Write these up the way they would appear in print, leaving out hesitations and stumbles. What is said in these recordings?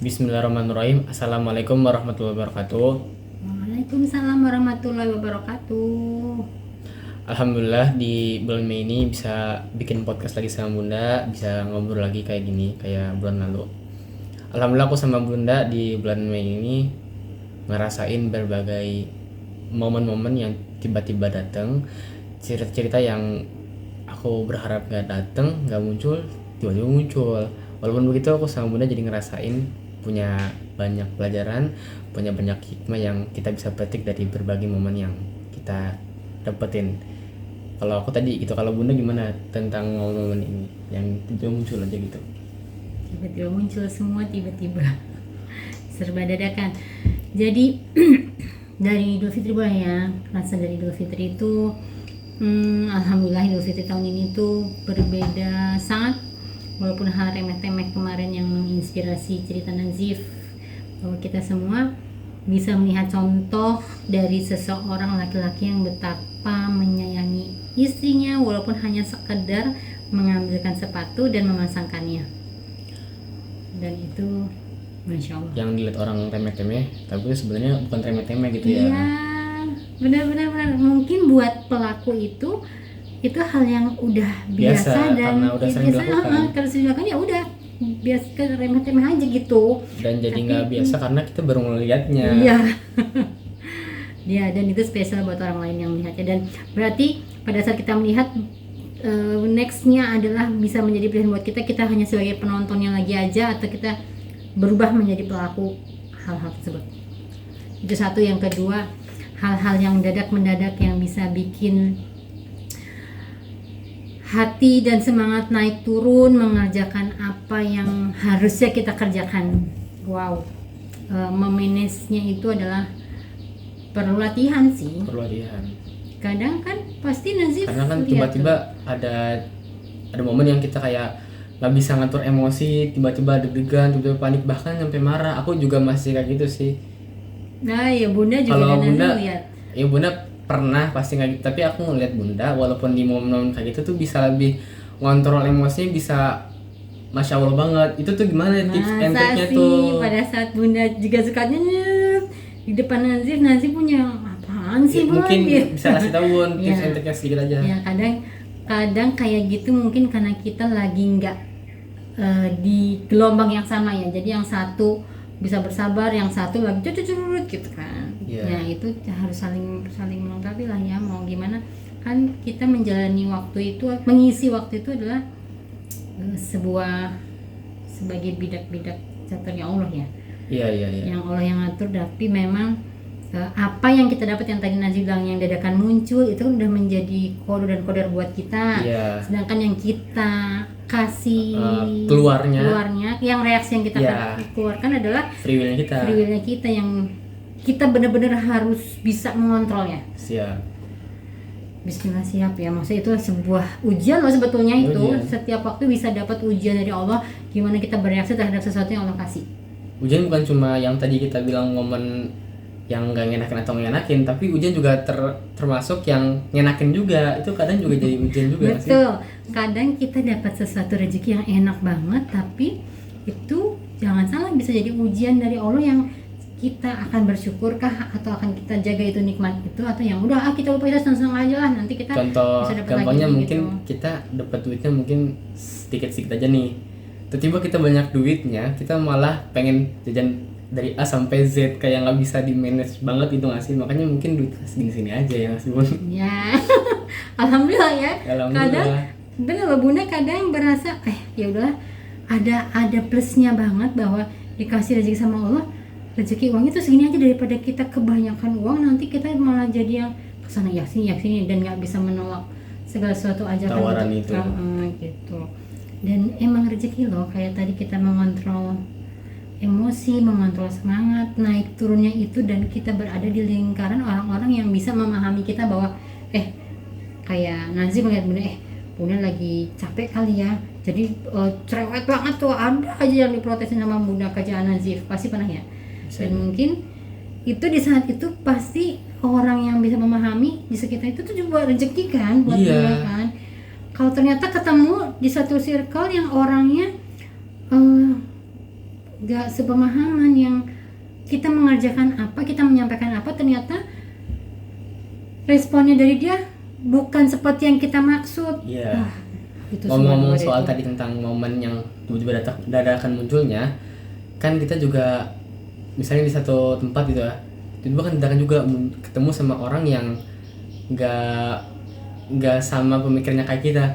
Bismillahirrahmanirrahim. Assalamualaikum warahmatullahi wabarakatuh. Waalaikumsalam warahmatullahi wabarakatuh. Alhamdulillah di bulan Mei ini bisa bikin podcast lagi sama Bunda, bisa ngobrol lagi kayak gini, kayak bulan lalu. Alhamdulillah aku sama Bunda di bulan Mei ini ngerasain berbagai momen-momen yang tiba-tiba datang, cerita-cerita yang aku berharap gak datang, gak muncul, tiba-tiba muncul. Walaupun begitu aku sama Bunda jadi ngerasain punya banyak pelajaran, punya banyak hikmah yang kita bisa petik dari berbagai momen yang kita dapetin. Kalau aku tadi gitu, kalau Bunda gimana tentang momen-momen ini yang tiba-tiba muncul aja gitu? Tiba-tiba muncul semua, tiba-tiba serba dadakan. Jadi dari Idul Fitri boleh ya, rasa dari Idul Fitri itu alhamdulillah Idul Fitri tahun ini tuh berbeda sangat. Walaupun hal remeh-temeh kemarin yang menginspirasi cerita Nazif, bahwa kita semua bisa melihat contoh dari seseorang laki-laki yang betapa menyayangi istrinya walaupun hanya sekedar mengambilkan sepatu dan memasangkannya. Dan itu Masya Allah. Yang dilihat orang remeh-temeh, tapi sebenarnya bukan remeh-temeh gitu ya. Iya, benar-benar mungkin buat pelaku itu hal yang udah biasa dan karena udah sering dilakukan. Kalau sering dilakukan ya udah biasa, remeh-temeh aja gitu. Dan jadi nggak biasa karena kita baru ngelihatnya. Iya. Ya, dan itu spesial buat orang lain yang melihatnya. Dan berarti pada saat kita melihat nextnya adalah bisa menjadi pilihan buat kita. Kita hanya sebagai penontonnya lagi aja, atau kita berubah menjadi pelaku hal-hal tersebut. Itu satu. Yang kedua, hal-hal yang mendadak yang bisa bikin hati dan semangat naik turun mengerjakan apa yang harusnya kita kerjakan. Wow, memanagenya itu adalah perlu latihan sih. Perlu latihan. Kadang kan pasti Nazif karena kan tiba-tiba ada momen yang kita kayak nggak bisa ngatur emosi, tiba-tiba deg-degan, tiba-tiba panik, bahkan sampai marah. Aku juga masih kayak gitu sih. Nah ya Bunda juga. Kalau Bunda lihat. Ya Bunda pernah pasti nggak gitu, tapi aku ngeliat Bunda walaupun di momen kayak gitu tuh bisa lebih ngontrol emosinya, bisa Masya Allah banget. Itu tuh gimana tips and triknya tuh? Pada saat Bunda juga suka nyet di depan Nazif punya apaan sih Bun? Mungkin gitu. bisa kasih tahu Bun tips and triknya sedikit aja. Ya kadang kayak gitu mungkin karena kita lagi nggak di gelombang yang sama ya. Jadi yang satu bisa bersabar, yang satu lagi curut gitu kan. Ya itu harus saling melengkapi lah ya, mau gimana kan kita menjalani waktu itu, mengisi waktu itu adalah sebagai bidak-bidak caturnya Allah ya. Iya. Yang Allah yang ngatur, tapi memang apa yang kita dapat, yang tadi Najib bilang yang dadakan muncul itu udah menjadi kode dan kodar buat kita. Sedangkan yang kita kasih keluarnya yang reaksi yang kita keluarkan adalah free willnya kita yang kita benar-benar harus bisa mengontrolnya. Siap. Bismillah, siap ya. Maksudnya itu sebuah ujian loh sebetulnya itu. Setiap waktu bisa dapat ujian dari Allah, gimana kita bereaksi terhadap sesuatu yang Allah kasih. Ujian bukan cuma yang tadi kita bilang momen yang gak ngenakin atau ngenakin, tapi ujian juga termasuk yang ngenakin juga. Itu kadang juga jadi ujian juga. Betul. Kadang kita dapat sesuatu rezeki yang enak banget, tapi itu jangan salah bisa jadi ujian dari Allah yang kita akan bersyukurkah atau akan kita jaga itu nikmat itu, atau yang udah kita lupa, kita senang aja lah, nanti kita bisa dapat gampangnya lagi, mungkin gitu. Kita dapat duitnya mungkin sedikit aja nih, tiba-tiba kita banyak duitnya, kita malah pengen jajan dari A sampai Z kayak nggak bisa di manage banget itu nggak sih? Makanya mungkin duit segini aja ya nggak sih Bun? Ya alhamdulillah ya. Alhamdulillah. Kadang bener loh Bunda, kadang berasa ya udahlah, ada plusnya banget bahwa dikasih rezeki sama Allah. Rezeki uang itu segini aja, daripada kita kebanyakan uang nanti kita malah jadi yang kesana ya sini dan nggak bisa menolak segala sesuatu ajakan tawaran itu. Gitu. Dan emang rezeki loh, kayak tadi kita mengontrol emosi, mengontrol semangat, naik turunnya itu, dan kita berada di lingkaran orang-orang yang bisa memahami kita bahwa kayak Nazif melihat Bunda, Bunda lagi capek kali ya, jadi cerewet banget tuh, ada aja yang diprotesin sama Bunda kerjaan Nazif, pasti pernah ya. Dan mungkin itu di saat itu pasti orang yang bisa memahami di sekitar itu tuh juga rezeki kan buat dia kan. Kalau ternyata ketemu di satu circle yang orangnya nggak sepemahaman, yang kita mengerjakan apa, kita menyampaikan apa, ternyata responnya dari dia bukan seperti yang kita maksud. Iya. Itu Ngomong-ngomong semua soal itu. tadi tentang momen yang tiba-tiba dadakan munculnya, kan kita juga misalnya di satu tempat gitu ya, tiba-tiba kan dadakan juga ketemu sama orang yang nggak sama pemikirannya kayak kita.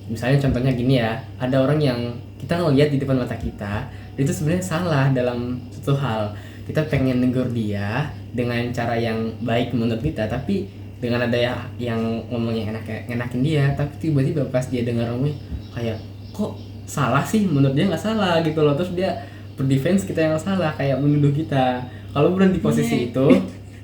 Misalnya contohnya gini ya, ada orang yang kita ngeliat di depan mata kita, itu sebenarnya salah dalam suatu hal. Kita pengen negur dia dengan cara yang baik menurut kita, tapi dengan ada yang ngomongnya enakin dia, tapi tiba-tiba pas dia dengar ngomongnya kayak kok salah sih, menurut dia nggak salah gitu loh, terus dia berdefense kita yang salah, kayak menuduh kita. Kalau Bunda di posisi itu,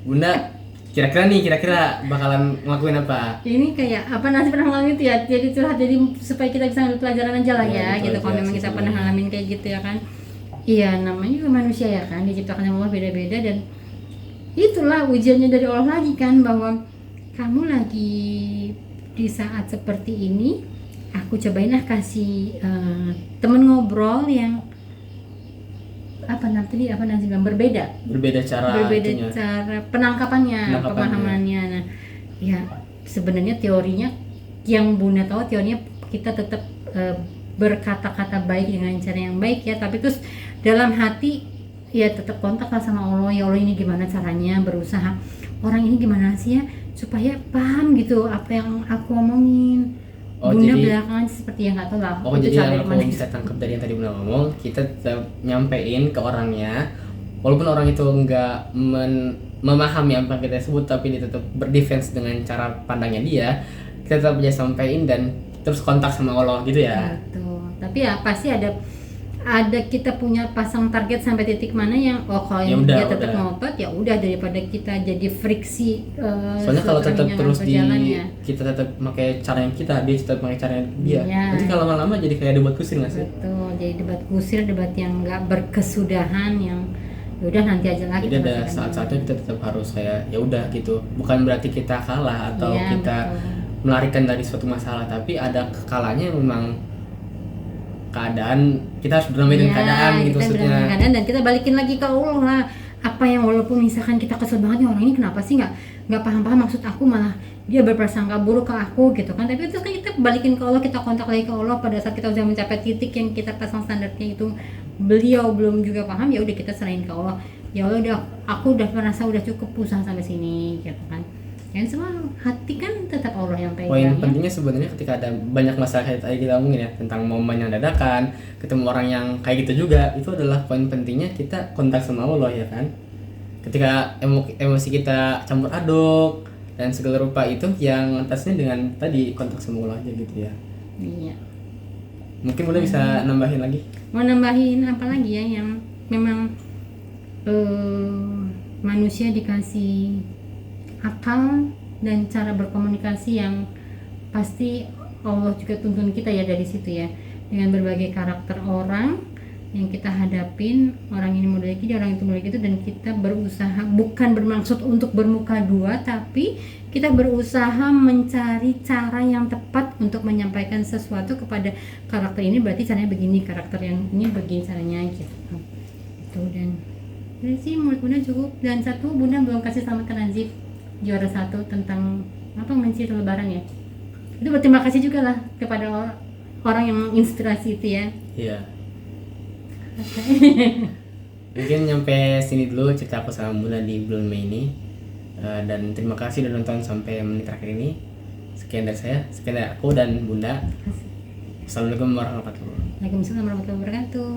Bunda kira-kira bakalan ngelakuin apa? Ini kayak apa, Nasi pernah ngalamin itu ya, jadi curhat, jadi supaya kita bisa ambil pelajaran aja lah ya, Gitu gitu. aja Kalau memang sih kita pernah sebenarnya. ngalamin kayak gitu ya kan. Iya, namanya juga manusia ya kan, diciptakan sama Allah beda-beda, dan itulah ujiannya dari Allah lagi kan, bahwa kamu lagi di saat seperti ini, aku cobain kasih temen ngobrol yang nanti bilang Berbeda cara itunya. cara penangkapannya, pemahamannya. Nah, ya sebenarnya teorinya yang Bunda tahu, teorinya kita tetap berkata-kata baik dengan cara yang baik ya, tapi terus dalam hati ya tetap kontak lah sama Allah. Ya Allah, ini gimana caranya, berusaha orang ini gimana sih ya supaya paham gitu apa yang aku omongin. Bunda Jadi belakangan seperti yang nggak tahu lah. Oh, itu jadi cara yang aku gimana. bisa tangkap dari yang tadi Bunda ngomong, kita tetap nyampein ke orangnya, walaupun orang itu nggak memahami apa yang kita sebut, tapi dia tetap berdefense dengan cara pandangnya dia, kita tetap bisa sampein dan terus kontak sama Allah gitu ya. Betul. Tapi ya pasti ada kita punya pasang target sampai titik mana yang kalau Ya yang udah, dia tetap udah. ngotot, ya udah, daripada kita jadi friksi. Soalnya kalau tetap seterusnya terus berjalannya. kita tetap pakai cara yang kita, dia tetap pakai cara yang dia. Iya. Nanti kalau lama-lama jadi kayak debat kusir nggak sih? Betul, jadi debat kusir, debat yang nggak berkesudahan, yang ya udah nanti aja lah. Jadi kita ada selesaikan saat-saatnya dulu. kita tetap harus kayak ya udah gitu. Bukan berarti kita kalah atau Iya, kita betul. melarikan dari suatu masalah, tapi ada kalanya memang keadaan kita harus berdamai dengan Iya, keadaan gitu kita maksudnya. berdamai dengan keadaan, dan kita balikin lagi ke Allah lah. Apa yang walaupun misalkan kita kesel banget nih, orang ini kenapa sih nggak paham-paham maksud aku, malah dia berprasangka buruk ke aku gitu kan. Tapi itu kan kita balikin ke Allah, kita kontak lagi ke Allah pada saat kita sudah mencapai titik yang kita pasang standarnya itu, beliau belum juga paham, ya udah kita serahin ke Allah. Ya Allah, udah, aku udah merasa udah cukup usaha sampai sini gitu kan. Dan semua hati kan tetap Allah yang pegang. Poin ya. pentingnya sebenarnya ketika ada banyak masalah kayak tadi kita ngomongin ya, tentang momen yang dadakan, ketemu orang yang kayak gitu juga, itu adalah poin pentingnya kita kontak sama Allah ya kan. Ketika emosi kita campur aduk dan segala rupa, itu yang atasnya dengan tadi kontak sama Allah aja gitu ya. Iya. Mungkin Bunda bisa nambahin lagi. Mau nambahin apa lagi ya, yang memang manusia dikasih akal dan cara berkomunikasi yang pasti Allah juga tuntun kita ya dari situ ya, dengan berbagai karakter orang yang kita hadapin, orang ini model gini, orang itu model gitu, dan kita berusaha, bukan bermaksud untuk bermuka dua, tapi kita berusaha mencari cara yang tepat untuk menyampaikan sesuatu kepada karakter ini, berarti caranya begini, karakter yang ini begini caranya gitu. Itu, dan dari sih menurut Bunda cukup. Dan satu, Bunda belum kasih selamat ke Nazif juara 1 tentang apa, menciri lebaran ya. Itu berterima kasih juga lah kepada orang yang menginspirasi itu ya. Iya. Mungkin nyampe sini dulu cerita aku sama Bunda di bulan Mei ini. Dan terima kasih udah nonton sampai menit terakhir ini. Sekian dari saya, sekian dari aku dan Bunda. Assalamualaikum warahmatullahi wabarakatuh. Waalaikumsalam warahmatullahi wabarakatuh.